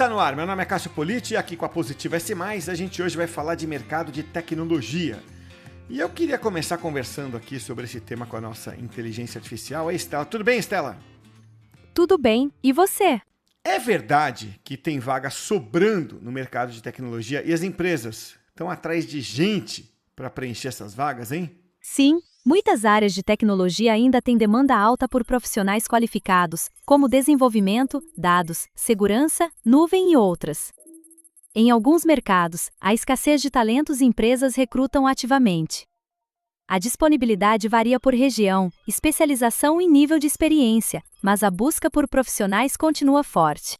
Está no ar, meu nome é Cássio Politi e aqui com a Positivo S+, a gente hoje vai falar de mercado de tecnologia. E eu queria começar conversando aqui sobre esse tema com a nossa inteligência artificial. Aí, Estela, tudo bem, Estela? Tudo bem, e você? É verdade que tem vaga sobrando no mercado de tecnologia e as empresas estão atrás de gente para preencher essas vagas, hein? Sim, muitas áreas de tecnologia ainda têm demanda alta por profissionais qualificados, como desenvolvimento, dados, segurança, nuvem e outras. Em alguns mercados, a escassez de talentos e empresas recrutam ativamente. A disponibilidade varia por região, especialização e nível de experiência, mas a busca por profissionais continua forte.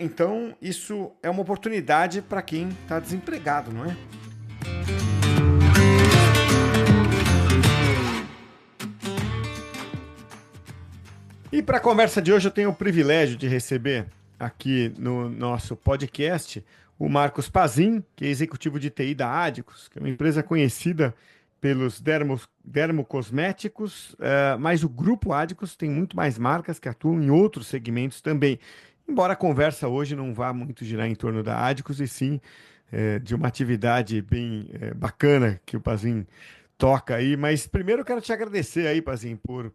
Então isso é uma oportunidade para quem está desempregado, não é? E para a conversa de hoje eu tenho o privilégio de receber aqui no nosso podcast o Marcos Pazin, que é executivo de TI da Adicus, que é uma empresa conhecida pelos dermocosméticos, mas o grupo Adicus tem muito mais marcas que atuam em outros segmentos também. Embora a conversa hoje não vá muito girar em torno da Adicus, e sim de uma atividade bem bacana que o Pazin toca aí. Mas primeiro eu quero te agradecer aí, Pazin, por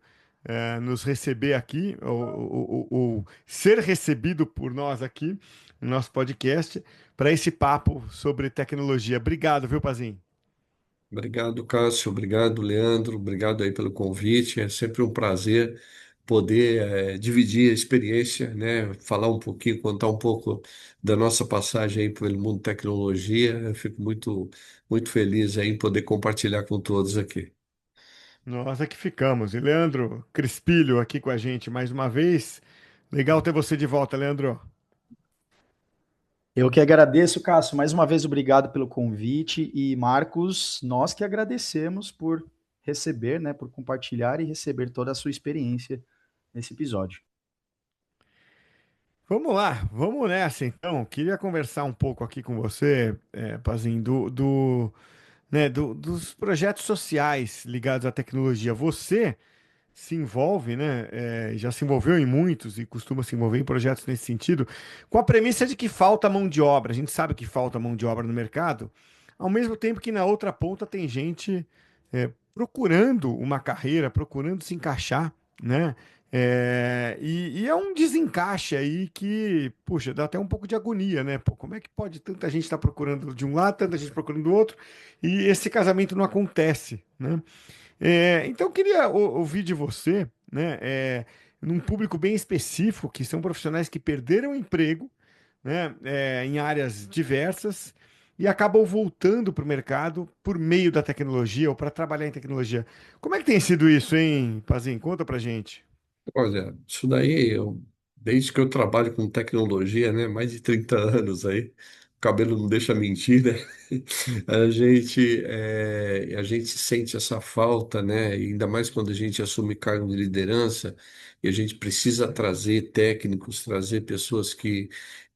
nos receber aqui, ou ser recebido por nós aqui no nosso podcast, para esse papo sobre tecnologia. Obrigado, viu, Pazin? Obrigado, Cássio. Obrigado, Leandro. Obrigado aí pelo convite. É sempre um prazer poder dividir a experiência, né? Falar um pouquinho, contar um pouco da nossa passagem aí pelo mundo de tecnologia. Eu fico muito feliz aí em poder compartilhar com todos aqui. Nós aqui ficamos. E Leandro Crispilho aqui com a gente mais uma vez. Legal ter você de volta, Leandro. Eu que agradeço, Cássio. Mais uma vez, obrigado pelo convite. E, Marcos, nós que agradecemos por receber, né, por compartilhar e receber toda a sua experiência nesse episódio. Vamos lá, vamos nessa então. Queria conversar um pouco aqui com você, Pazin, dos projetos sociais ligados à tecnologia. Você se envolve, né? Já se envolveu em muitos e costuma se envolver em projetos nesse sentido, com a premissa de que falta mão de obra. A gente sabe que falta mão de obra no mercado, ao mesmo tempo que na outra ponta tem gente procurando uma carreira, procurando se encaixar, né? E é um desencaixe aí que, puxa, dá até um pouco de agonia, né? Pô, como é que pode tanta gente estar procurando de um lado, tanta gente procurando do outro, e esse casamento não acontece, né? Então, eu queria ouvir de você, né, num público bem específico, que são profissionais que perderam o emprego, né, em áreas diversas e acabam voltando para o mercado por meio da tecnologia ou para trabalhar em tecnologia. Como é que tem sido isso, hein, Pazinho? Conta pra gente. Olha, isso daí, desde que eu trabalho com tecnologia, né, mais de 30 anos aí, o cabelo não deixa mentir, né? A gente sente essa falta, né? E ainda mais quando a gente assume cargo de liderança e a gente precisa trazer técnicos, trazer pessoas que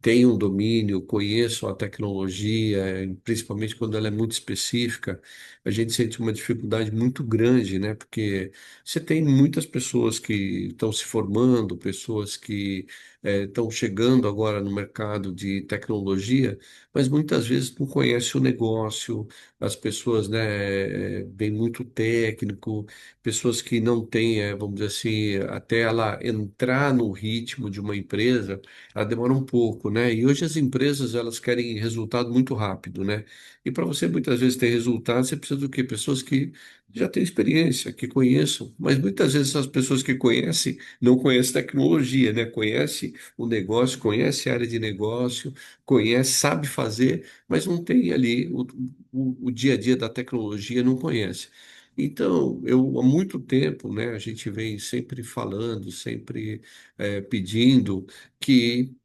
tenham domínio, conheçam a tecnologia, principalmente quando ela é muito específica, a gente sente uma dificuldade muito grande, né? Porque você tem muitas pessoas que estão se formando, pessoas que estão chegando agora no mercado de tecnologia, mas muitas vezes não conhece o negócio, as pessoas, né, vêm muito técnico, pessoas que não têm, vamos dizer assim, até ela entrar no ritmo de uma empresa, ela demora um pouco, né? E hoje as empresas, elas querem resultado muito rápido, né? E para você muitas vezes ter resultado, você precisa do quê? Pessoas que já têm experiência, que conheçam, mas muitas vezes essas pessoas que conhecem não conhecem tecnologia, né? Conhece o negócio, conhece a área de negócio, conhece, sabe fazer, mas não tem ali o dia a dia da tecnologia, não conhece. Então, eu há muito tempo, né, a gente vem sempre falando, sempre pedindo que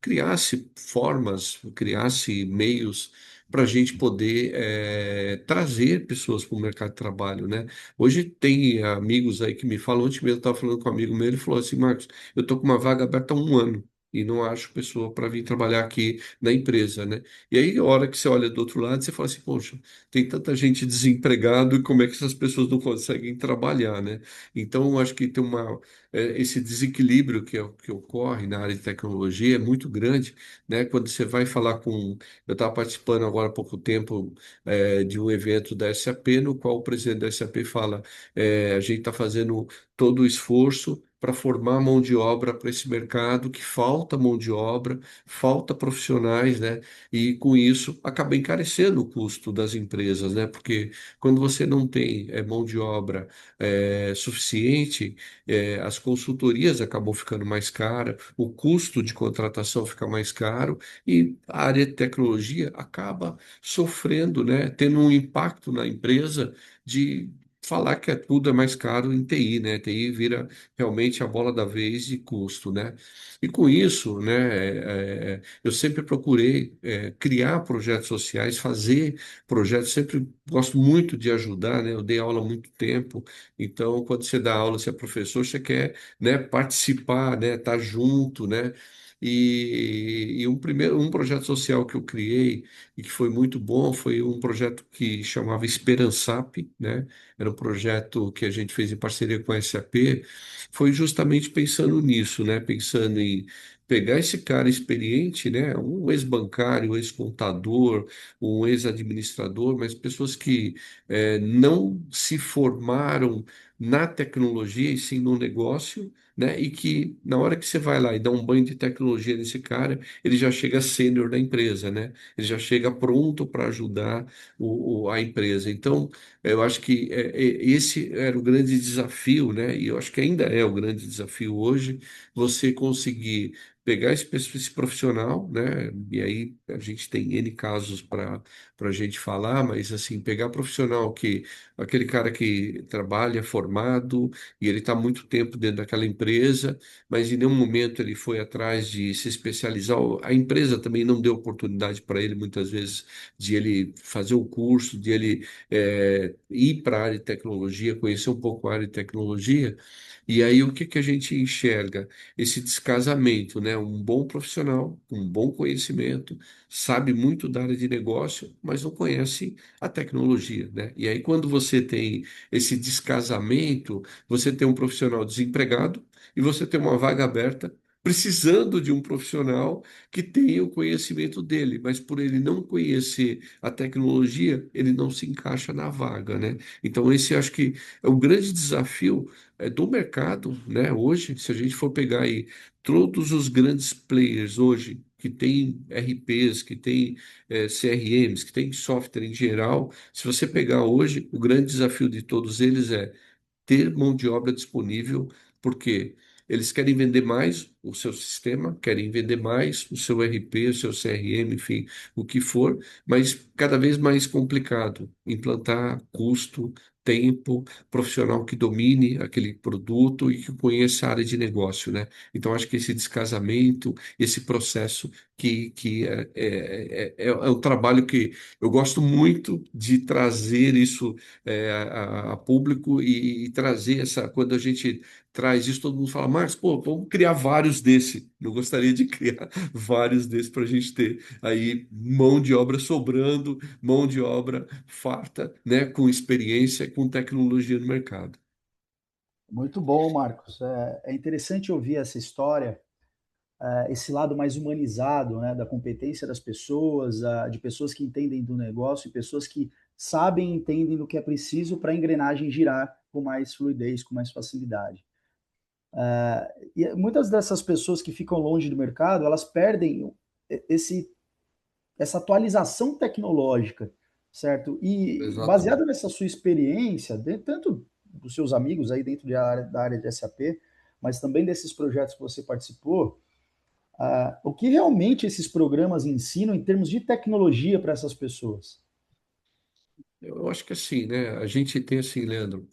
criasse formas, criasse meios para a gente poder trazer pessoas para o mercado de trabalho, né? Hoje tem amigos aí que me falam, ontem mesmo eu estava falando com um amigo meu, ele falou assim, Marcos, eu estou com uma vaga aberta há um ano. e não acho pessoa para vir trabalhar aqui na empresa, né? E aí, a hora que você olha do outro lado, você fala assim, poxa, tem tanta gente desempregado e como é que essas pessoas não conseguem trabalhar, né? Então, eu acho que tem esse desequilíbrio que ocorre na área de tecnologia é muito grande, né? Quando você vai falar com... Eu estava participando agora há pouco tempo de um evento da SAP, no qual o presidente da SAP fala, a gente está fazendo todo o esforço para formar mão de obra para esse mercado, que falta mão de obra, falta profissionais, né? E com isso acaba encarecendo o custo das empresas, né? Porque quando você não tem mão de obra suficiente, as consultorias acabam ficando mais caras, o custo de contratação fica mais caro e a área de tecnologia acaba sofrendo, né? Tendo um impacto na empresa de falar que tudo é mais caro em TI, né? TI vira realmente a bola da vez de custo, né? E com isso, né, eu sempre procurei criar projetos sociais, fazer projetos, sempre gosto muito de ajudar, né? Eu dei aula há muito tempo, então quando você dá aula, você é professor, você quer, né, participar, né, estar junto, né? E um projeto social que eu criei e que foi muito bom foi um projeto que chamava Esperançap, né? Era um projeto que a gente fez em parceria com a SAP, foi justamente pensando nisso, né? Pensando em pegar esse cara experiente, né? Um ex-bancário, um ex-contador, um ex-administrador, mas pessoas que não se formaram na tecnologia e sim no negócio, né? E que na hora que você vai lá e dá um banho de tecnologia nesse cara, ele já chega sênior da empresa, né? Ele já chega pronto para ajudar a empresa. Então, eu acho que esse era o grande desafio, né? E eu acho que ainda é o grande desafio hoje, você conseguir pegar esse profissional, né? E aí a gente tem N casos para a gente falar, mas assim, pegar profissional aquele cara que trabalha formado e ele está muito tempo dentro daquela empresa, mas em nenhum momento ele foi atrás de se especializar. A empresa também não deu oportunidade para ele, muitas vezes, de ele fazer o curso, de ele ir para a área de tecnologia, conhecer um pouco a área de tecnologia, e aí o que que a gente enxerga? Esse descasamento, né? Um bom profissional, com um bom conhecimento, sabe muito da área de negócio, mas não conhece a tecnologia, né? E aí quando você tem esse descasamento, você tem um profissional desempregado e você tem uma vaga aberta, precisando de um profissional que tenha o conhecimento dele, mas por ele não conhecer a tecnologia, ele não se encaixa na vaga, né? Então, esse acho que é o grande desafio do mercado, né? Hoje, se a gente for pegar aí todos os grandes players hoje, que tem RPs, que tem CRMs, que tem software em geral, se você pegar hoje, o grande desafio de todos eles é ter mão de obra disponível, porque eles querem vender mais o seu sistema, querem vender mais o seu RP, o seu CRM, enfim, o que for, mas cada vez mais complicado implantar custo, tempo, profissional que domine aquele produto e que conheça a área de negócio, né? Então, acho que esse descasamento, esse processo que é um trabalho que eu gosto muito de trazer isso a público e trazer essa. Quando a gente traz isso, todo mundo fala, Marcos, pô, vamos criar vários desse. Eu gostaria de criar vários desses para a gente ter aí mão de obra sobrando, mão de obra farta, né, com experiência, com tecnologia no mercado. Muito bom, Marcos. É interessante ouvir essa história, esse lado mais humanizado, né, da competência das pessoas, de pessoas que entendem do negócio e pessoas que sabem e entendem do que é preciso para a engrenagem girar com mais fluidez, com mais facilidade. E muitas dessas pessoas que ficam longe do mercado, elas perdem esse, essa atualização tecnológica, certo? E baseado Exatamente. nessa sua experiência, tanto dos seus amigos aí dentro da área de SAP, mas também desses projetos que você participou, o que realmente esses programas ensinam em termos de tecnologia para essas pessoas? Eu acho que assim, né? A gente tem assim, Leandro,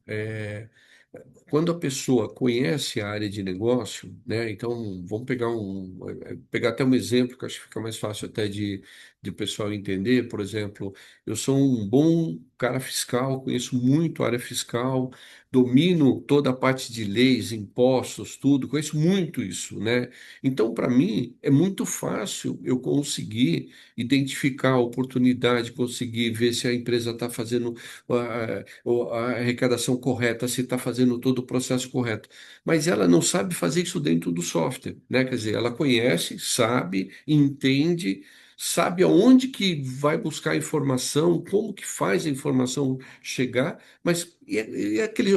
quando a pessoa conhece a área de negócio, né? Então, vamos pegar até um exemplo que eu acho que fica mais fácil até de o pessoal entender. Por exemplo, eu sou um bom cara fiscal, conheço muito a área fiscal, domino toda a parte de leis, impostos, tudo, conheço muito isso, né? Então, para mim, é muito fácil eu conseguir identificar a oportunidade, conseguir ver se a empresa está fazendo a arrecadação correta, se está fazendo todo o processo correto. Mas ela não sabe fazer isso dentro do software, né? Quer dizer, ela conhece, sabe, entende, sabe aonde que vai buscar a informação, como que faz a informação chegar, mas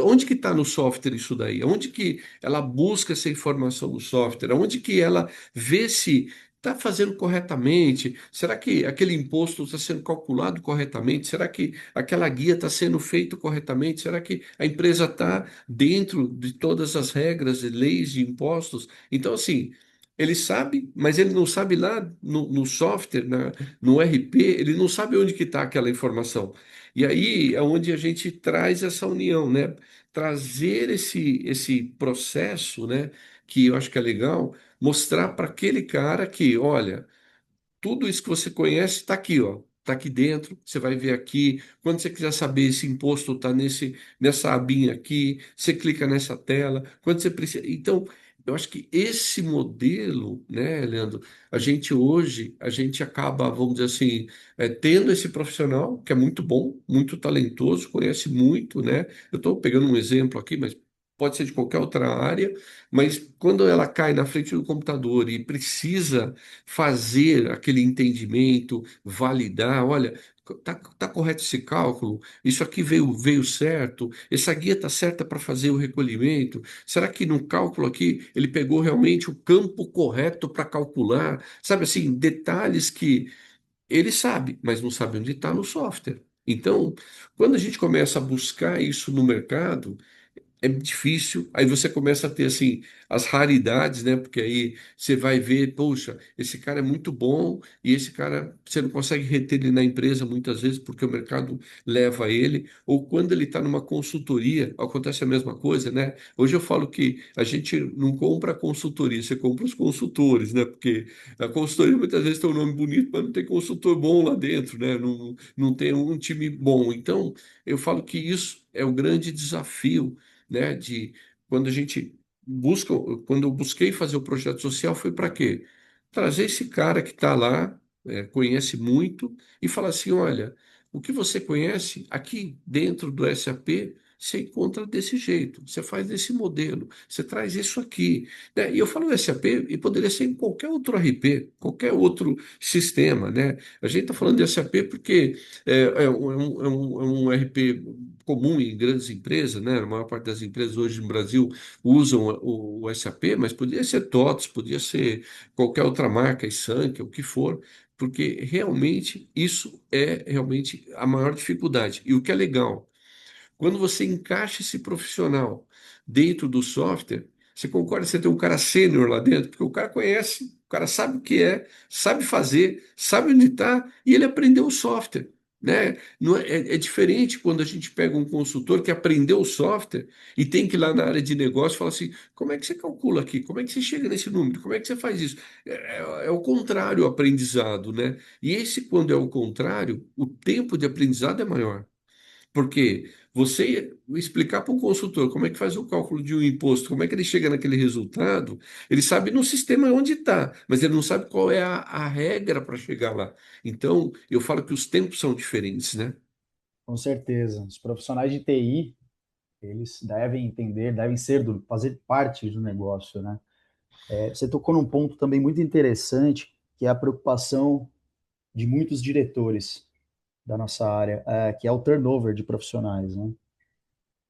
onde que está no software isso daí? Onde que ela busca essa informação no software? Onde que ela vê se está fazendo corretamente? Será que aquele imposto está sendo calculado corretamente? Será que aquela guia está sendo feita corretamente? Será que a empresa está dentro de todas as regras, e leis de impostos? Então, assim, ele sabe, mas ele não sabe lá no software, no RP, ele não sabe onde que está aquela informação. E aí é onde a gente traz essa união, né? Trazer esse processo, né? Que eu acho que é legal, mostrar para aquele cara que, olha, tudo isso que você conhece está aqui, ó. Está aqui dentro, você vai ver aqui. Quando você quiser saber esse imposto está nessa abinha aqui, você clica nessa tela. Quando você precisa. Então, eu acho que esse modelo, né, Leandro, a gente acaba, vamos dizer assim, tendo esse profissional que é muito bom, muito talentoso, conhece muito, né? Eu estou pegando um exemplo aqui, mas pode ser de qualquer outra área, mas quando ela cai na frente do computador e precisa fazer aquele entendimento, validar, olha, tá correto esse cálculo, isso aqui veio certo, essa guia está certa para fazer o recolhimento, será que no cálculo aqui ele pegou realmente o campo correto para calcular? Sabe assim, detalhes que ele sabe, mas não sabe onde está no software. Então, quando a gente começa a buscar isso no mercado, é difícil. Aí você começa a ter assim as raridades, né? Porque aí você vai ver, poxa, esse cara é muito bom e esse cara você não consegue reter ele na empresa muitas vezes porque o mercado leva ele. Ou quando ele está numa consultoria, acontece a mesma coisa, né? Hoje eu falo que a gente não compra a consultoria, você compra os consultores, né? Porque a consultoria muitas vezes tem um nome bonito, mas não tem consultor bom lá dentro, né? Não tem um time bom. Então, eu falo que isso é o grande desafio, né? De quando a gente busca, quando eu busquei fazer o projeto social, foi para quê? Trazer esse cara que está lá, conhece muito, e falar assim: olha, o que você conhece aqui dentro do SAP, você encontra desse jeito, você faz desse modelo, você traz isso aqui, né? E eu falo SAP e poderia ser em qualquer outro RP, qualquer outro sistema, né? A gente está falando de SAP porque é um RP comum em grandes empresas, né? A maior parte das empresas hoje no Brasil usam o SAP, mas podia ser TOTS, podia ser qualquer outra marca, Isank, o que for, porque realmente isso é realmente a maior dificuldade. E o que é legal, quando você encaixa esse profissional dentro do software, você concorda que você tem um cara sênior lá dentro, porque o cara conhece, o cara sabe o que é, sabe fazer, sabe onde está e ele aprendeu o software. Né? Não é diferente quando a gente pega um consultor que aprendeu o software e tem que ir lá na área de negócio e falar assim: como é que você calcula aqui? Como é que você chega nesse número? Como é que você faz isso? É o contrário o aprendizado, né? E esse, quando é o contrário, o tempo de aprendizado é maior. Porque você explicar para um consultor como é que faz o cálculo de um imposto, como é que ele chega naquele resultado, ele sabe no sistema onde está, mas ele não sabe qual é a regra para chegar lá. Então, eu falo que os tempos são diferentes, né? Com certeza. Os profissionais de TI, eles devem entender, devem ser fazer parte do negócio, né? Você tocou num ponto também muito interessante, que é a preocupação de muitos diretores da nossa área, que é o turnover de profissionais, né?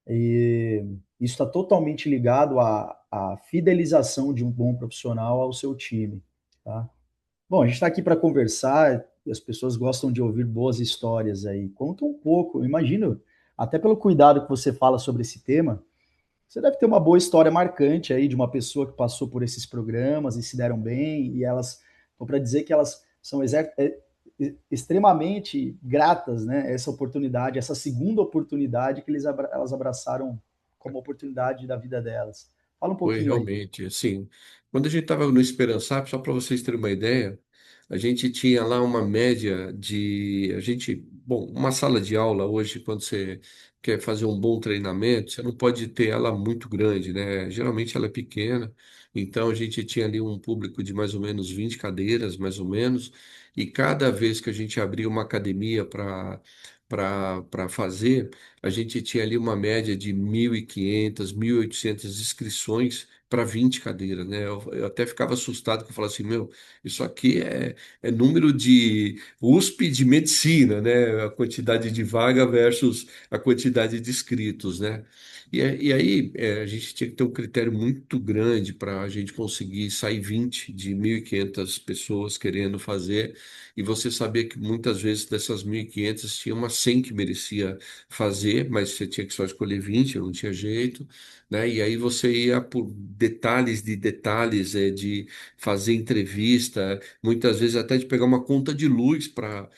E isso está totalmente ligado à fidelização de um bom profissional ao seu time, tá? Bom, a gente está aqui para conversar e as pessoas gostam de ouvir boas histórias aí. Conta um pouco, eu imagino, até pelo cuidado que você fala sobre esse tema, você deve ter uma boa história marcante aí de uma pessoa que passou por esses programas e se deram bem, e elas, estou para dizer que elas são extremamente gratas, né? Essa oportunidade, essa segunda oportunidade que elas abraçaram como oportunidade da vida delas. Fala um Foi pouquinho aí. realmente, assim, quando a gente estava no Esperançap, só para vocês terem uma ideia, a gente tinha lá uma média de, bom, uma sala de aula hoje, quando você quer fazer um bom treinamento, você não pode ter ela muito grande, né? Geralmente ela é pequena, então a gente tinha ali um público de mais ou menos 20 cadeiras, mais ou menos, e cada vez que a gente abria uma academia para fazer, a gente tinha ali uma média de 1.500, 1.800 inscrições para 20 cadeiras, né? Eu até ficava assustado, que eu falava assim, meu, isso aqui é número de USP de medicina, né? A quantidade de vaga versus a quantidade de inscritos, né? E aí a gente tinha que ter um critério muito grande para a gente conseguir sair 20 de 1.500 pessoas querendo fazer, e você sabia que muitas vezes dessas 1.500 tinha umas 100 que merecia fazer, mas você tinha que só escolher 20, não tinha jeito, né? E aí você ia por detalhes de detalhes, de fazer entrevista, muitas vezes até de pegar uma conta de luz para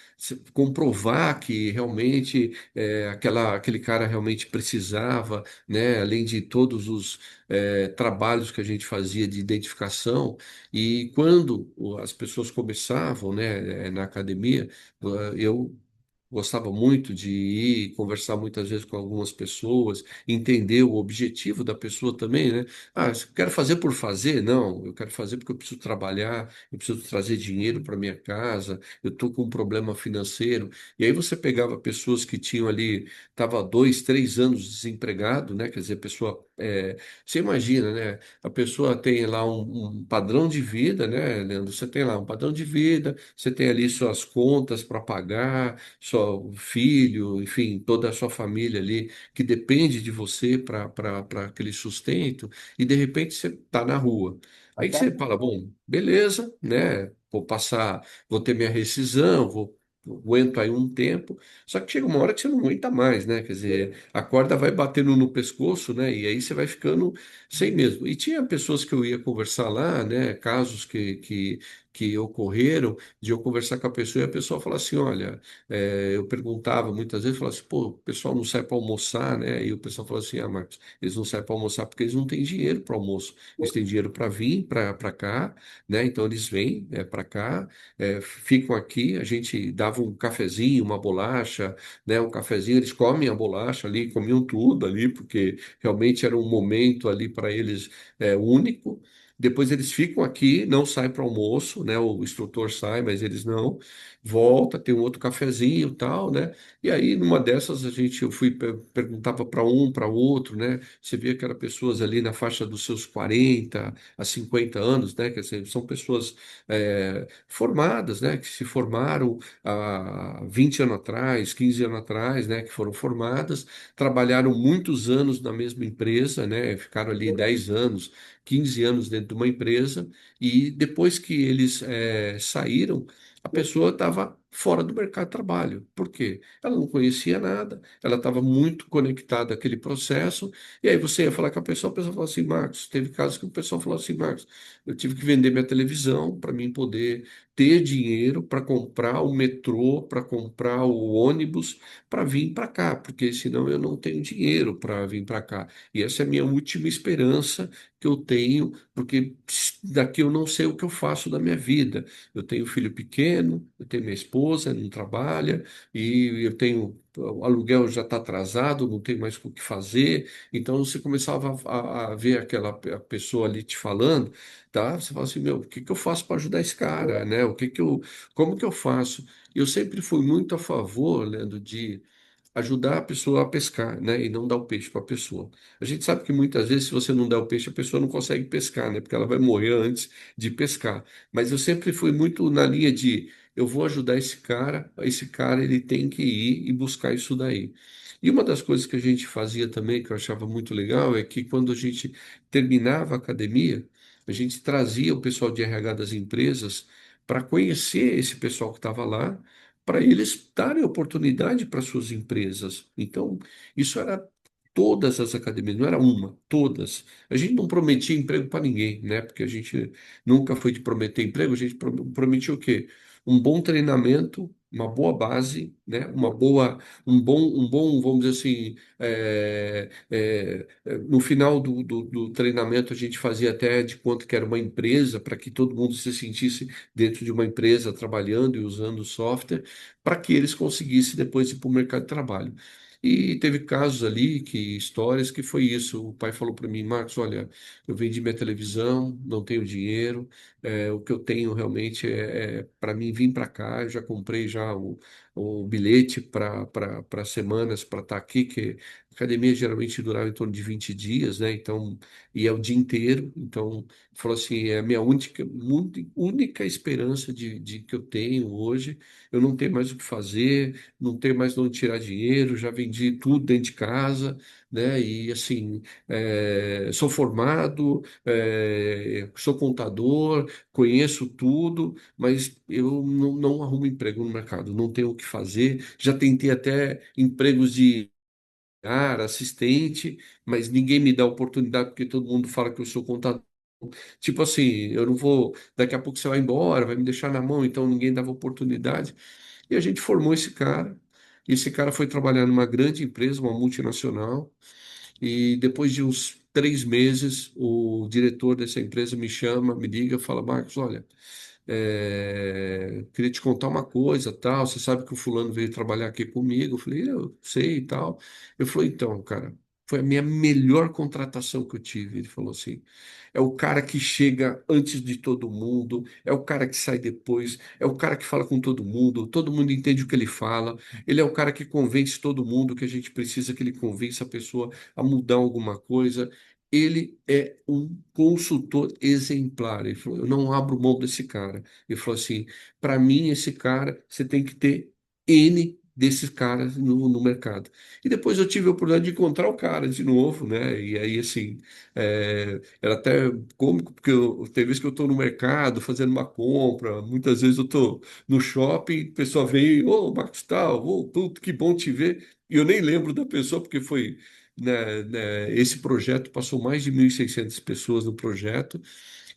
comprovar que realmente aquele cara realmente precisava, né? Além de todos os trabalhos que a gente fazia de identificação. E quando as pessoas começavam, né, na academia, eu gostava muito de ir conversar muitas vezes com algumas pessoas, entender o objetivo da pessoa também, né? Ah, eu quero fazer por fazer? Não, eu quero fazer porque eu preciso trabalhar, eu preciso trazer dinheiro para minha casa, eu estou com um problema financeiro. E aí você pegava pessoas que tinham ali, estava 2, 3 anos desempregado, né? Quer dizer, a pessoa, você imagina, né? A pessoa tem lá um padrão de vida, né, Leandro? Você tem lá um padrão de vida, você tem ali suas contas para pagar, seu filho, enfim, toda a sua família ali que depende de você para aquele sustento, e de repente você está na rua. Aí que Até você fala, bom, beleza, né? Vou passar, vou ter minha rescisão, aguento aí um tempo, só que chega uma hora que você não aguenta mais, né? Quer dizer, a corda vai batendo no pescoço, né? E aí você vai ficando sem mesmo. E tinha pessoas que eu ia conversar lá, né? Casos que ocorreram, de eu conversar com a pessoa e a pessoa falar assim: olha, eu perguntava muitas vezes, falava assim, pô, o pessoal não sai para almoçar, né? E o pessoal falou assim: ah, Marcos, eles não saem para almoçar porque eles não têm dinheiro para almoço, eles têm dinheiro para vir para cá, né? Então eles vêm para cá, ficam aqui, a gente dava um cafezinho, uma bolacha, né? Um cafezinho, eles comem a bolacha ali, comiam tudo ali, porque realmente era um momento ali para eles único. Depois eles ficam aqui, não saem para almoço, né? O instrutor sai, mas eles não. Volta, tem um outro cafezinho e tal, né? E aí, numa dessas, eu fui perguntava para um, para outro, né? Você via que eram pessoas ali na faixa dos seus 40 a 50 anos, né? Quer dizer, são pessoas formadas, né? Que se formaram há 20 anos atrás, 15 anos atrás, né? Que foram formadas, trabalharam muitos anos na mesma empresa, né? Ficaram ali 10 anos, 15 anos dentro de uma empresa, e depois que eles saíram, a pessoa estava fora do mercado de trabalho. Por quê? Ela não conhecia nada, ela estava muito conectada àquele processo, e aí você ia falar com a pessoa falou assim, Marcos, teve casos que o pessoal falou assim, Marcos, eu tive que vender minha televisão para mim poder ter dinheiro para comprar o metrô, para comprar o ônibus, para vir para cá, porque senão eu não tenho dinheiro para vir para cá. E essa é a minha última esperança que eu tenho, porque daqui eu não sei o que eu faço da minha vida. Eu tenho filho pequeno, eu tenho minha esposa, não trabalha, e eu tenho. O aluguel já está atrasado, não tem mais o que fazer. Então você começava a ver a pessoa ali te falando, tá? Você fala assim, meu, o que que eu faço para ajudar esse cara, né? Como que eu faço? Eu sempre fui muito a favor, Leandro, de ajudar a pessoa a pescar, né? E não dar o peixe para a pessoa. A gente sabe que muitas vezes, se você não der o peixe, a pessoa não consegue pescar, né? Porque ela vai morrer antes de pescar. Mas eu sempre fui muito na linha de eu vou ajudar esse cara ele tem que ir e buscar isso daí. E uma das coisas que a gente fazia também, que eu achava muito legal, é que quando a gente terminava a academia, a gente trazia o pessoal de RH das empresas para conhecer esse pessoal que estava lá, para eles darem oportunidade para suas empresas. Então, isso era todas as academias, não era uma, todas. A gente não prometia emprego para ninguém, né? Porque a gente nunca foi de prometer emprego, a gente prometia o quê? Um bom treinamento, uma boa base, né? Um bom, vamos dizer assim, no final do treinamento a gente fazia até de conta que era uma empresa, para que todo mundo se sentisse dentro de uma empresa trabalhando e usando o software, para que eles conseguissem depois ir para o mercado de trabalho. E teve casos ali, histórias que foi isso. O pai falou para mim, Marcos, olha, eu vendi minha televisão, não tenho dinheiro, o que eu tenho realmente é para mim vir para cá. Eu já comprei já o bilhete para semanas para estar aqui, que a academia geralmente durava em torno de 20 dias, né? Então, e é o dia inteiro. Então, falou assim, é a minha única esperança de que eu tenho hoje. Eu não tenho mais o que fazer, não tenho mais de onde tirar dinheiro, já vendi tudo dentro de casa, né? E assim, sou formado, sou contador, conheço tudo, mas eu não arrumo emprego no mercado, não tenho o que fazer. Já tentei até empregos de assistente, mas ninguém me dá oportunidade porque todo mundo fala que eu sou contador. Tipo assim, eu não vou, daqui a pouco você vai embora, vai me deixar na mão, então ninguém dava oportunidade. E a gente formou esse cara. Esse cara foi trabalhar numa grande empresa, uma multinacional, e depois de uns 3 meses, o diretor dessa empresa me chama, me liga, fala, Marcos, olha, queria te contar uma coisa, tal. Você sabe que o fulano veio trabalhar aqui comigo? Eu falei, eu sei e tal. Eu falei, então, cara, foi a minha melhor contratação que eu tive. Ele falou assim, é o cara que chega antes de todo mundo, é o cara que sai depois, é o cara que fala com todo mundo entende o que ele fala, ele é o cara que convence todo mundo que a gente precisa que ele convença a pessoa a mudar alguma coisa. Ele é um consultor exemplar. Ele falou: eu não abro mão desse cara. Ele falou assim: para mim, esse cara, você tem que ter N desses caras no mercado. E depois eu tive a oportunidade de encontrar o cara de novo, né? E aí, assim, era até cômico, porque tem vezes que eu estou no mercado fazendo uma compra, muitas vezes eu estou no shopping, a pessoa vem, ô, Marcos Tal, ô, puto, que bom te ver. E eu nem lembro da pessoa, porque foi esse projeto passou mais de 1.600 pessoas no projeto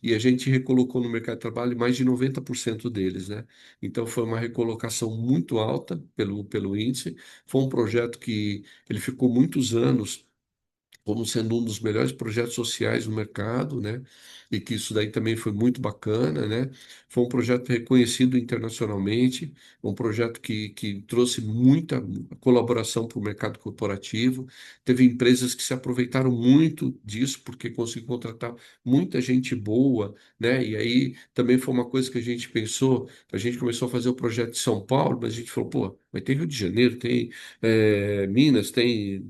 e a gente recolocou no mercado de trabalho mais de 90% deles, né? Então foi uma recolocação muito alta pelo índice. Foi um projeto que ele ficou muitos anos como sendo um dos melhores projetos sociais no mercado, né? E que isso daí também foi muito bacana, né? Foi um projeto reconhecido internacionalmente, um projeto que trouxe muita colaboração para o mercado corporativo. Teve empresas que se aproveitaram muito disso, porque conseguiu contratar muita gente boa, né? E aí também foi uma coisa que a gente pensou, a gente começou a fazer o projeto de São Paulo, mas a gente falou, pô, mas tem Rio de Janeiro, tem Minas,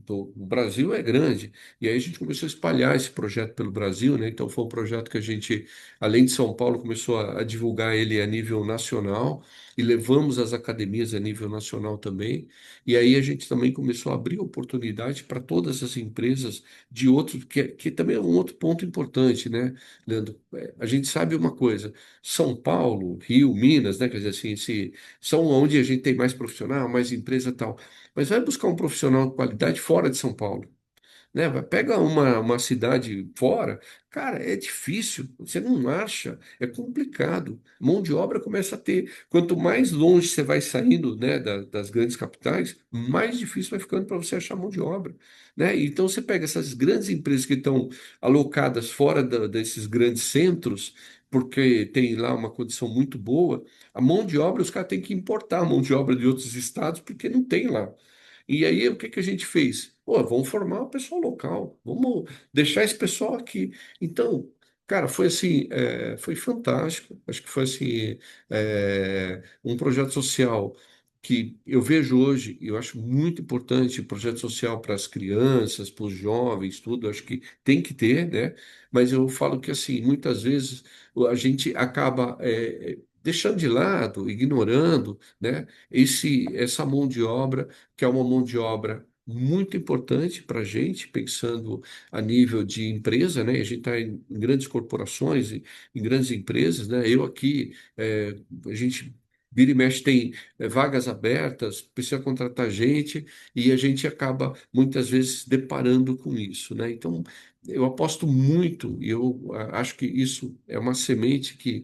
o Brasil é grande. E aí a gente começou a espalhar esse projeto pelo Brasil, né? Então foi um projeto que a gente, além de São Paulo, começou a divulgar ele a nível nacional e levamos as academias a nível nacional também. E aí a gente também começou a abrir oportunidade para todas as empresas de outros, que também é um outro ponto importante, né, Leandro? A gente sabe uma coisa, São Paulo, Rio, Minas, né? Quer dizer assim, são onde a gente tem mais profissional, mais empresa e tal. Mas vai buscar um profissional de qualidade fora de São Paulo, né? Pega uma cidade fora, cara, é difícil, você não acha, é complicado. Mão de obra começa a ter. Quanto mais longe você vai saindo, né, das grandes capitais, mais difícil vai ficando para você achar mão de obra, né? Então você pega essas grandes empresas que estão alocadas fora desses grandes centros, porque tem lá uma condição muito boa, a mão de obra, os caras têm que importar a mão de obra de outros estados, porque não tem lá. E aí, o que que a gente fez? Pô, vamos formar o pessoal local, vamos deixar esse pessoal aqui. Então, cara, foi assim, foi fantástico. Acho que foi assim, um projeto social que eu vejo hoje, e eu acho muito importante, projeto social para as crianças, para os jovens, tudo, acho que tem que ter, né? Mas eu falo que assim, muitas vezes a gente acaba deixando de lado, ignorando, né? Essa mão de obra que é uma mão de obra muito importante para a gente, pensando a nível de empresa, né? A gente está em grandes corporações, em grandes empresas, né? Eu aqui, a gente vira e mexe tem vagas abertas, precisa contratar gente e a gente acaba muitas vezes deparando com isso, né? Então, eu aposto muito e eu acho que isso é uma semente que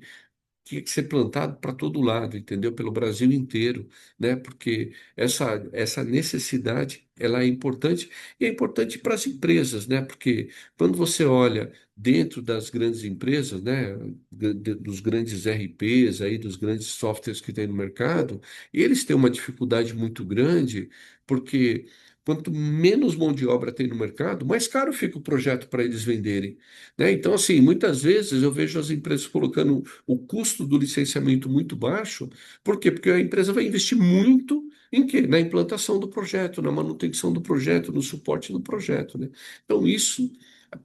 tinha que ser plantado para todo lado, entendeu? Pelo Brasil inteiro, né? Porque essa necessidade, ela é importante e é importante para as empresas, né? Porque quando você olha dentro das grandes empresas, né? Dos grandes RPs aí, dos grandes softwares que tem no mercado, eles têm uma dificuldade muito grande, porque quanto menos mão de obra tem no mercado, mais caro fica o projeto para eles venderem, né? Então, assim, muitas vezes eu vejo as empresas colocando o custo do licenciamento muito baixo. Por quê? Porque a empresa vai investir muito em quê? Na implantação do projeto, na manutenção do projeto, no suporte do projeto, né? Então, isso,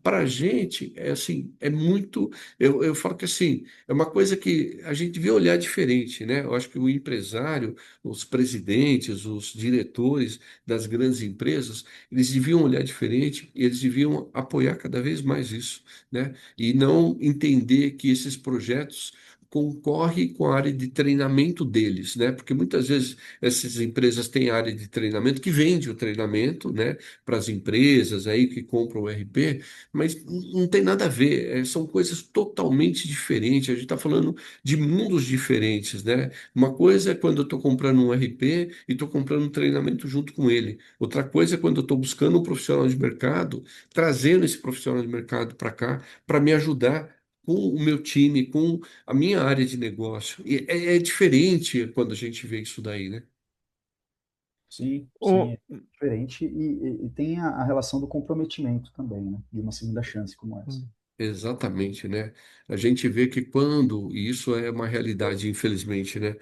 para a gente, é assim, é muito. Eu falo que assim, é uma coisa que a gente devia olhar diferente, né? Eu acho que o empresário, os presidentes, os diretores das grandes empresas, eles deviam olhar diferente e eles deviam apoiar cada vez mais isso, né? E não entender que esses projetos concorrem com a área de treinamento deles, né? Porque muitas vezes essas empresas têm área de treinamento que vende o treinamento, né? Para as empresas aí que compram o RP, mas não tem nada a ver, são coisas totalmente diferentes. A gente está falando de mundos diferentes, né? Uma coisa é quando eu estou comprando um RP e estou comprando um treinamento junto com ele. Outra coisa é quando eu estou buscando um profissional de mercado, trazendo esse profissional de mercado para cá para me ajudar com o meu time, com a minha área de negócio. E é diferente quando a gente vê isso daí, né? Sim, sim, Ô, é diferente e tem a relação do comprometimento também, né? De uma segunda chance como essa. Exatamente, né? A gente vê que quando, e isso é uma realidade, infelizmente, né?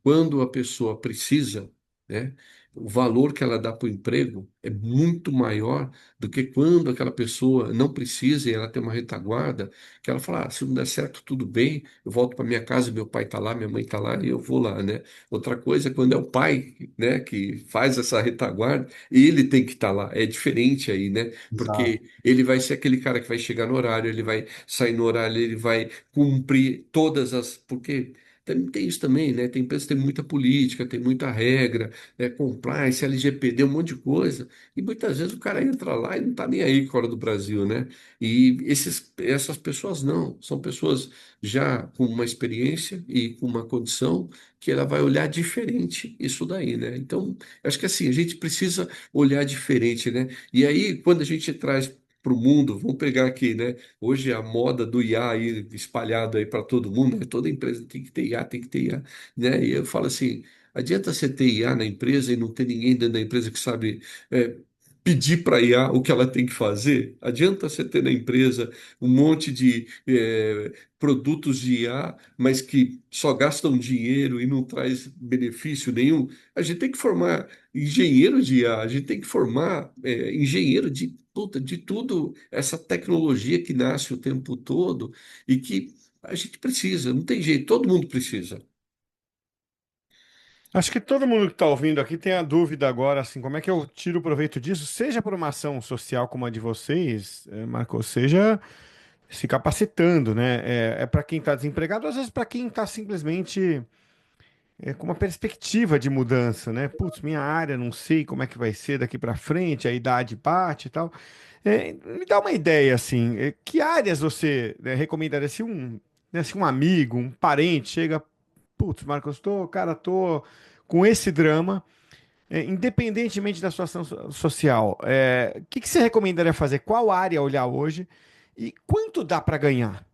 Quando a pessoa precisa, né, o valor que ela dá para o emprego é muito maior do que quando aquela pessoa não precisa e ela tem uma retaguarda, que ela fala, se não der certo, tudo bem, eu volto para minha casa, meu pai está lá, minha mãe está lá e eu vou lá, né? Outra coisa é quando é o pai, né, que faz essa retaguarda e ele tem que estar lá. É diferente aí, né? Exato. Porque ele vai ser aquele cara que vai chegar no horário, ele vai sair no horário, ele vai cumprir todas as... Porque tem isso também, né? Tem empresas que tem muita política, tem muita regra, compliance, LGPD, um monte de coisa. E muitas vezes o cara entra lá e não está nem aí fora do Brasil, né? E essas pessoas não, são pessoas já com uma experiência e com uma condição que ela vai olhar diferente isso daí, né? Então, acho que assim, a gente precisa olhar diferente, né? E aí, quando a gente traz para o mundo, vamos pegar aqui, né? Hoje a moda do IA aí espalhado aí para todo mundo, né? Toda empresa tem que ter IA, tem que ter IA, né? E eu falo assim, adianta você ter IA na empresa e não ter ninguém dentro da empresa que sabe é, pedir para IA o que ela tem que fazer? Adianta você ter na empresa um monte de produtos de IA, mas que só gastam dinheiro e não traz benefício nenhum? A gente tem que formar engenheiro de IA, a gente tem que formar engenheiro de, puta, de tudo, essa tecnologia que nasce o tempo todo e que a gente precisa, não tem jeito, todo mundo precisa. acho que todo mundo que está ouvindo aqui tem a dúvida agora, assim, como é que eu tiro proveito disso, seja por uma ação social como a de vocês, Marcos, seja se capacitando, né? É para quem está desempregado, às vezes para quem está simplesmente com uma perspectiva de mudança, né? Putz, minha área, não sei como é que vai ser daqui para frente, a idade bate e tal. Me dá uma ideia, assim, que áreas você recomendaria se se um amigo, um parente chega, putz, Marcos, tô com esse drama, independentemente da situação social, o que que você recomendaria fazer? Qual área olhar hoje e quanto dá para ganhar?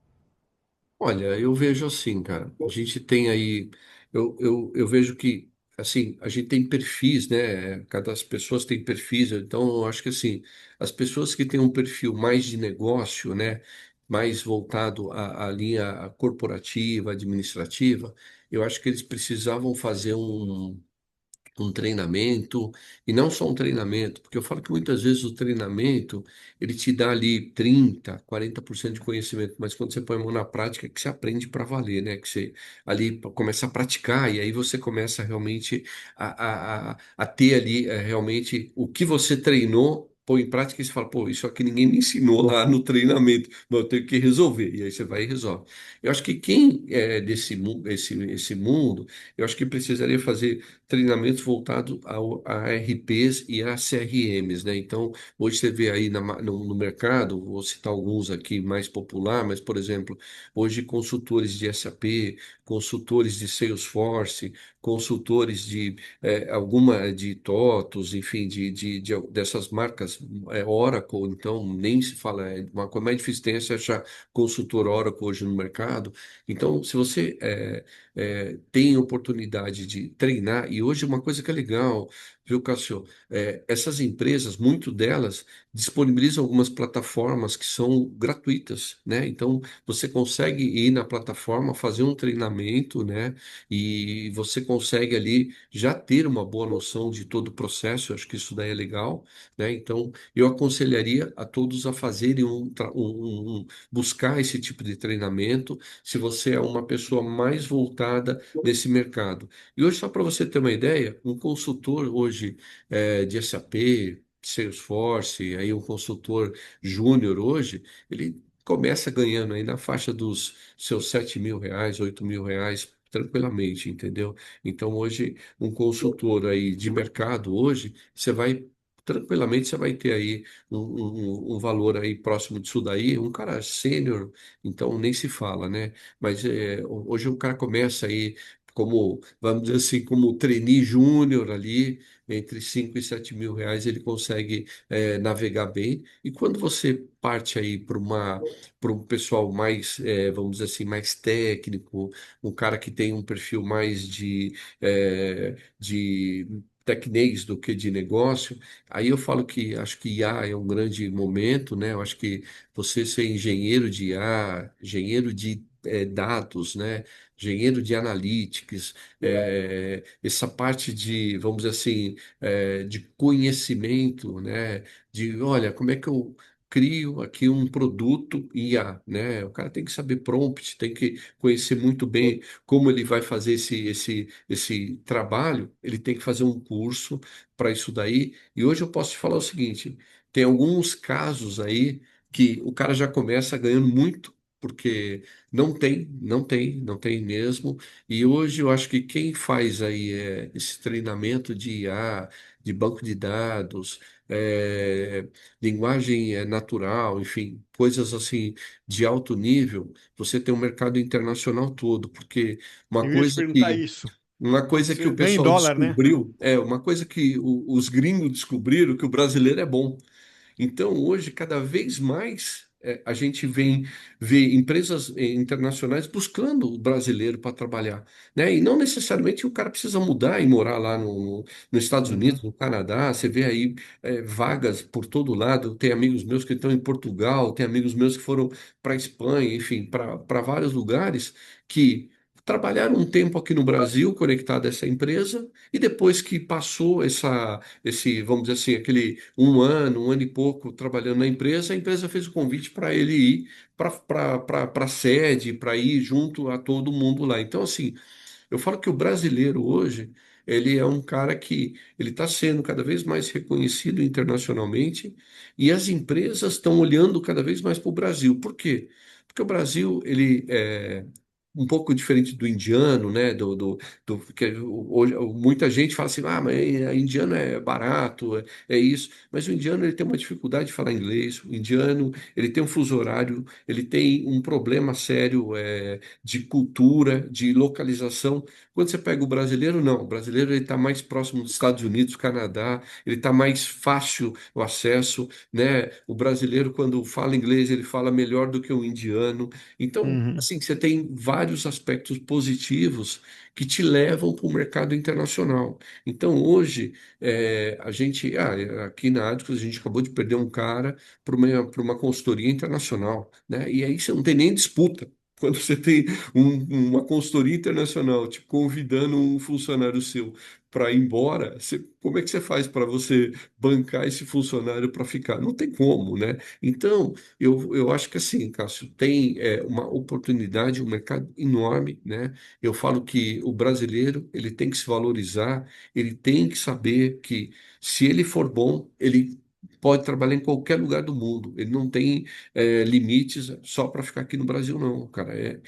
Olha, eu vejo assim, cara, a gente tem aí, eu vejo que, assim, a gente tem perfis, né? Cada as pessoas tem perfis, então eu acho que, assim, as pessoas que têm um perfil mais de negócio, né? Mais voltado à linha corporativa, administrativa, eu acho que eles precisavam fazer um treinamento, e não só um treinamento, porque eu falo que muitas vezes o treinamento, ele te dá ali 30, 40% de conhecimento, mas quando você põe a mão na prática, é que você aprende para valer, né? Que você ali começa a praticar, e aí você começa realmente a ter ali realmente o que você treinou. põe em prática e você fala, pô, isso aqui ninguém me ensinou lá no treinamento, mas eu tenho que resolver. E aí você vai e resolve. Eu acho que quem é esse mundo, eu acho que precisaria fazer treinamentos voltados a RPs e a CRMs, né? Então, hoje você vê aí no mercado, vou citar alguns aqui mais popular, mas, por exemplo, hoje consultores de SAP, consultores de Salesforce, consultores de alguma de TOTOS, enfim, dessas marcas, Oracle, então nem se fala, é uma coisa mais difícil tem é você achar consultor Oracle hoje no mercado. Então, se você tem oportunidade de treinar, e hoje uma coisa que é legal, viu, Cássio? Essas empresas, muito delas, disponibilizam algumas plataformas que são gratuitas, né? Então, você consegue ir na plataforma, fazer um treinamento, né? E você consegue ali já ter uma boa noção de todo o processo, eu acho que isso daí é legal, né? Então, eu aconselharia a todos a fazerem buscar esse tipo de treinamento, se você é uma pessoa mais voltada nesse mercado. E hoje, só para você ter uma ideia, um consultor hoje de SAP, Salesforce, aí um consultor júnior hoje, ele começa ganhando aí na faixa dos seus R$ 7.000, R$ 8.000 tranquilamente, entendeu? Então hoje um consultor aí de mercado hoje, tranquilamente você vai ter aí um valor aí próximo disso daí, um cara sênior, então nem se fala, né? Mas hoje o cara começa aí como, vamos dizer assim, como trainee júnior ali, entre R$ 5.000 e R$ 7.000 ele consegue navegar bem. E quando você parte aí para um pessoal mais, vamos dizer assim, mais técnico, um cara que tem um perfil mais de tecnês do que de negócio, aí eu falo que acho que IA é um grande momento, né? Eu acho que você ser engenheiro de IA, engenheiro de dados, né? Engenheiro de analytics, essa parte de, vamos dizer assim, de conhecimento, né? De, olha, como é que eu crio aqui um produto IA, né? O cara tem que saber prompt, tem que conhecer muito bem como ele vai fazer esse trabalho, ele tem que fazer um curso para isso daí. E hoje eu posso te falar o seguinte: tem alguns casos aí que o cara já começa ganhando muito, porque não tem mesmo. E hoje eu acho que quem faz aí esse treinamento de IA, de banco de dados, linguagem natural, enfim, coisas assim de alto nível, você tem um mercado internacional todo, porque uma Eu ia te coisa perguntar que isso. uma coisa que Você o ganha em pessoal dólar, né? descobriu, uma coisa que os gringos descobriram, que o brasileiro é bom. Então, hoje, cada vez mais a gente vê empresas internacionais buscando o brasileiro para trabalhar, né? E não necessariamente o cara precisa mudar e morar lá nos Estados Unidos, Uhum. no Canadá. Você vê aí vagas por todo lado. Tem amigos meus que estão em Portugal, tem amigos meus que foram para Espanha, enfim, para vários lugares que trabalharam um tempo aqui no Brasil conectado a essa empresa e depois que passou vamos dizer assim, aquele um ano e pouco trabalhando na empresa, a empresa fez o convite para ele ir para a sede, para ir junto a todo mundo lá. Então, assim, eu falo que o brasileiro hoje, ele é um cara que ele está sendo cada vez mais reconhecido internacionalmente e as empresas estão olhando cada vez mais para o Brasil. Por quê? Porque o Brasil, ele é um pouco diferente do indiano, né? Que hoje, muita gente fala assim, ah, mas indiano é barato, é isso. Mas o indiano ele tem uma dificuldade de falar inglês. O indiano ele tem um fuso horário, ele tem um problema sério de cultura, de localização. Quando você pega o brasileiro, não. O brasileiro ele está mais próximo dos Estados Unidos, Canadá, ele está mais fácil o acesso, né? O brasileiro, quando fala inglês, ele fala melhor do que o indiano. Então, Uhum. assim, você tem vários aspectos positivos que te levam para o mercado internacional. Então, hoje, aqui na Adicos, a gente acabou de perder um cara para uma consultoria internacional, né? E aí você não tem nem disputa. Quando você tem uma consultoria internacional te convidando um funcionário seu para ir embora, como é que você faz para você bancar esse funcionário para ficar? Não tem como, né? Então, eu acho que assim, Cássio, tem uma oportunidade, um mercado enorme, né? Eu falo que o brasileiro ele tem que se valorizar, ele tem que saber que se ele for bom, ele pode trabalhar em qualquer lugar do mundo. Ele não tem limites só para ficar aqui no Brasil, não, cara.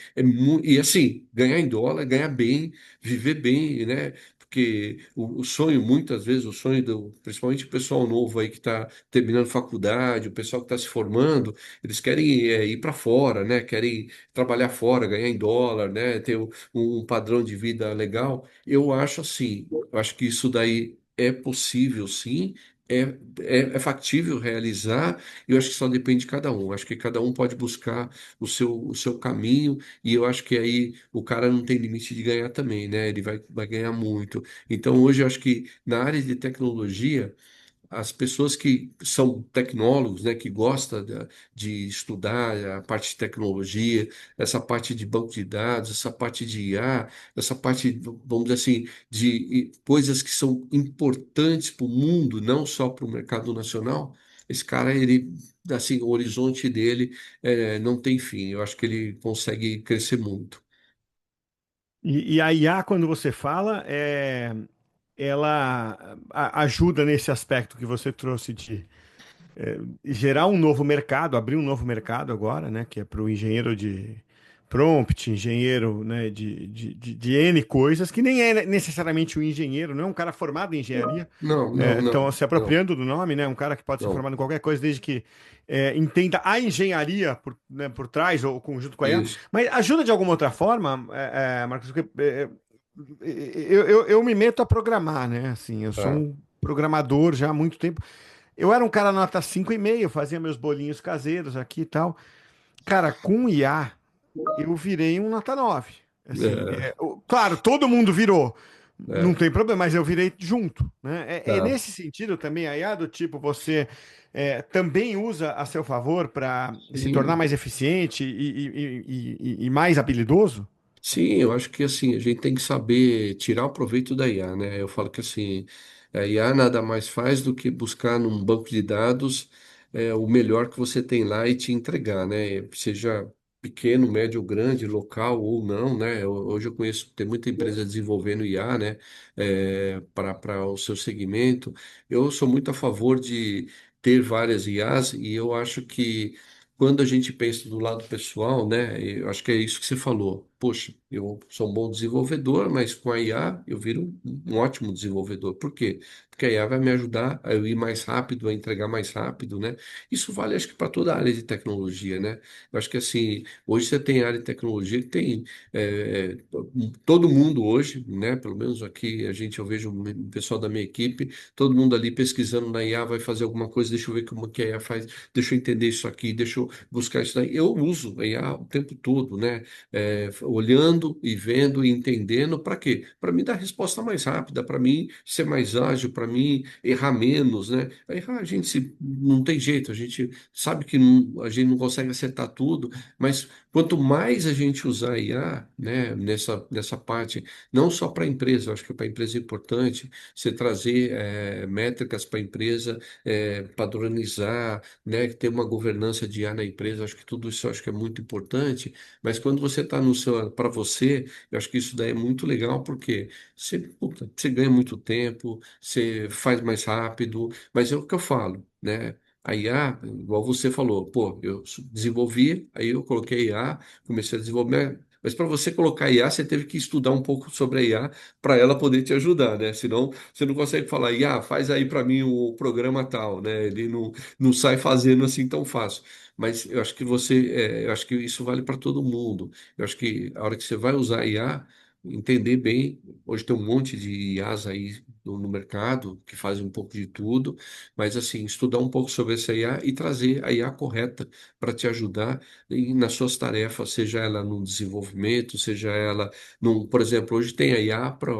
E assim, ganhar em dólar, ganhar bem, viver bem, né? Porque o sonho, muitas vezes, o sonho principalmente o pessoal novo aí que está terminando faculdade, o pessoal que está se formando, eles querem ir para fora, né? Querem trabalhar fora, ganhar em dólar, né? Ter um padrão de vida legal. Eu acho assim, eu acho que isso daí é possível, sim. É, é factível realizar, eu acho que só depende de cada um. Acho que cada um pode buscar o seu caminho, e eu acho que aí o cara não tem limite de ganhar também, né? Ele vai ganhar muito. Então, hoje, eu acho que na área de tecnologia, as pessoas que são tecnólogos, né, que gostam de estudar a parte de tecnologia, essa parte de banco de dados, essa parte de IA, essa parte, vamos dizer assim, de coisas que são importantes para o mundo, não só para o mercado nacional, esse cara, ele, assim, o horizonte dele não tem fim. Eu acho que ele consegue crescer muito. E a IA, quando você fala, ela ajuda nesse aspecto que você trouxe de gerar um novo mercado, abrir um novo mercado agora, né? Que é para o engenheiro de prompt, engenheiro, né, de N coisas, que nem é necessariamente um engenheiro, não é um cara formado em engenharia. Não, não, Então, não, se não, apropriando do nome, né? Um cara que pode ser não. formado em qualquer coisa, desde que entenda a engenharia né, por trás ou conjunto com a IA. Isso. Mas ajuda de alguma outra forma, Marcos, porque eu me meto a programar, né? Assim, eu sou Ah, um programador já há muito tempo. Eu era um cara nota 5,5, fazia meus bolinhos caseiros aqui e tal. Cara, com IA, eu virei um nota 9. Assim, é, claro, todo mundo virou. Não é, tem problema, mas eu virei junto, né? É tá. nesse sentido também a IA do tipo, você também usa a seu favor para se tornar Sim. mais eficiente e mais habilidoso? Sim, eu acho que assim, a gente tem que saber tirar o proveito da IA, né? Eu falo que assim, a IA nada mais faz do que buscar num banco de dados o melhor que você tem lá e te entregar, né? Seja pequeno, médio, grande, local ou não, né? Hoje eu conheço, tem muita empresa desenvolvendo IA, né? Para o seu segmento. Eu sou muito a favor de ter várias IAs, e eu acho que quando a gente pensa do lado pessoal, né, eu acho que é isso que você falou. Poxa, eu sou um bom desenvolvedor, mas com a IA eu viro um ótimo desenvolvedor. Por quê? Porque a IA vai me ajudar a eu ir mais rápido, a entregar mais rápido, né? Isso vale, acho que, para toda a área de tecnologia, né? Eu acho que, assim, hoje você tem área de tecnologia que tem é, todo mundo hoje, né? Pelo menos aqui eu vejo o pessoal da minha equipe, todo mundo ali pesquisando na IA, vai fazer alguma coisa, deixa eu ver como que a IA faz, deixa eu entender isso aqui, deixa eu buscar isso daí. Eu uso a IA o tempo todo, né? Olhando e vendo e entendendo, para quê? Para mim dar resposta mais rápida, para mim ser mais ágil, para mim errar menos, né? Errar não tem jeito, a gente sabe que a gente não consegue acertar tudo, mas quanto mais a gente usar a IA, né, nessa parte, não só para a empresa, eu acho que para a empresa é importante você trazer métricas para a empresa, padronizar, né, ter uma governança de IA na empresa, acho que tudo isso eu acho que é muito importante, mas quando você está no seu, para você, eu acho que isso daí é muito legal, porque puta, você ganha muito tempo, você faz mais rápido, mas é o que eu falo, né? A IA, igual você falou, pô, eu desenvolvi, aí eu coloquei IA, comecei a desenvolver, mas para você colocar IA, você teve que estudar um pouco sobre a IA para ela poder te ajudar, né? Senão você não consegue falar, IA, faz aí para mim o programa tal, né? Ele não sai fazendo assim tão fácil. Mas eu acho que eu acho que isso vale para todo mundo. Eu acho que a hora que você vai usar IA, entender bem. Hoje tem um monte de IAs aí no mercado que fazem um pouco de tudo, mas assim, estudar um pouco sobre essa IA e trazer a IA correta para te ajudar nas suas tarefas, seja ela no desenvolvimento, seja ela por exemplo, hoje tem a IA para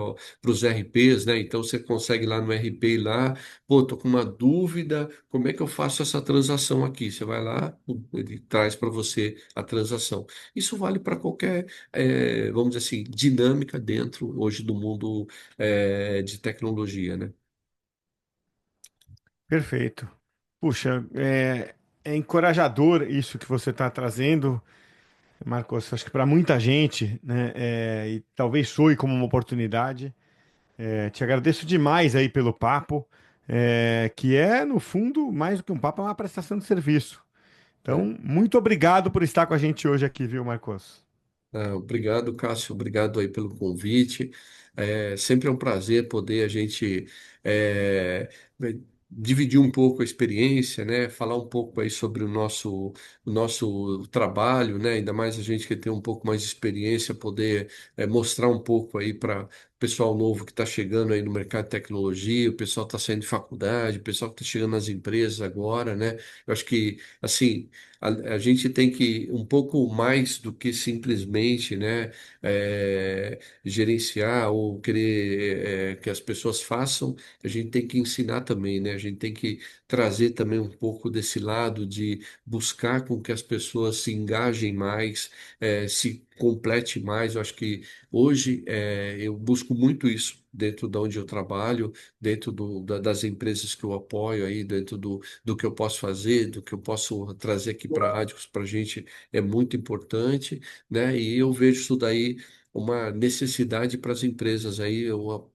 os RPs, né? Então você consegue lá no RP ir lá, pô, tô com uma dúvida, como é que eu faço essa transação aqui? Você vai lá, ele traz para você a transação. Isso vale para qualquer, vamos dizer assim, dinâmica dentro hoje do mundo de tecnologia, né? Perfeito. Puxa, é encorajador isso que você está trazendo, Marcos. Acho que para muita gente, né, e talvez soe como uma oportunidade. Te agradeço demais aí pelo papo. que é, no fundo, mais do que um papo, é uma prestação de serviço. Então, muito obrigado por estar com a gente hoje aqui, viu, Marcos? Obrigado, Cássio. Obrigado aí pelo convite. Sempre é um prazer poder a gente é, dividir um pouco a experiência, né? Falar um pouco aí sobre o nosso trabalho, né? Ainda mais a gente que tem um pouco mais de experiência, poder mostrar um pouco aí para o pessoal novo que está chegando aí no mercado de tecnologia, o pessoal está saindo de faculdade, o pessoal que está chegando nas empresas agora, né? Eu acho que, assim, a gente tem que um pouco mais do que simplesmente, né, gerenciar ou querer que as pessoas façam, a gente tem que ensinar também, né? A gente tem que trazer também um pouco desse lado de buscar com que as pessoas se engajem mais, se complete mais. Eu acho que hoje eu busco muito isso dentro de onde eu trabalho, dentro das empresas que eu apoio aí, dentro do que eu posso fazer, do que eu posso trazer aqui para a Rádios para a gente é muito importante, né? E eu vejo isso daí uma necessidade para as empresas aí.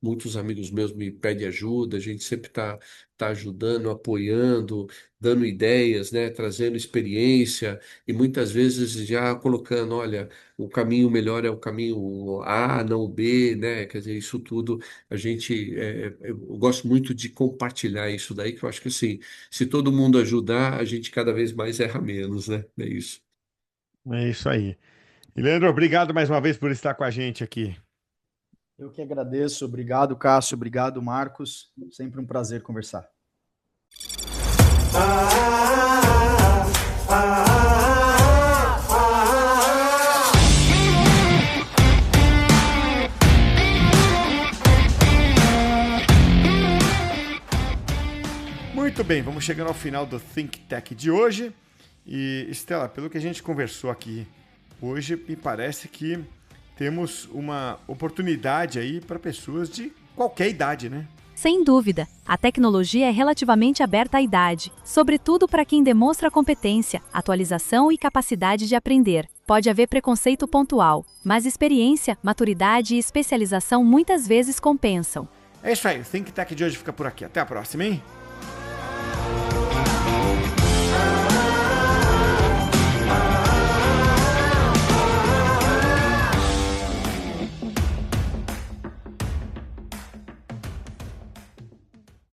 Muitos amigos meus me pedem ajuda, a gente sempre tá ajudando, apoiando, dando ideias, né? Trazendo experiência e muitas vezes já colocando, olha, o caminho melhor é o caminho A, não o B, né? Quer dizer, isso tudo a gente, eu gosto muito de compartilhar isso daí, que eu acho que assim, se todo mundo ajudar, a gente cada vez mais erra menos, né? É isso. É isso aí. E, Leandro, obrigado mais uma vez por estar com a gente aqui. Eu que agradeço. Obrigado, Cássio. Obrigado, Marcos. Sempre um prazer conversar. Muito bem, vamos chegando ao final do Think Tech de hoje. E, Estela, pelo que a gente conversou aqui hoje, me parece que temos uma oportunidade aí para pessoas de qualquer idade, né? Sem dúvida, a tecnologia é relativamente aberta à idade, sobretudo para quem demonstra competência, atualização e capacidade de aprender. Pode haver preconceito pontual, mas experiência, maturidade e especialização muitas vezes compensam. É isso aí, o Think Tech de hoje fica por aqui. Até a próxima, hein?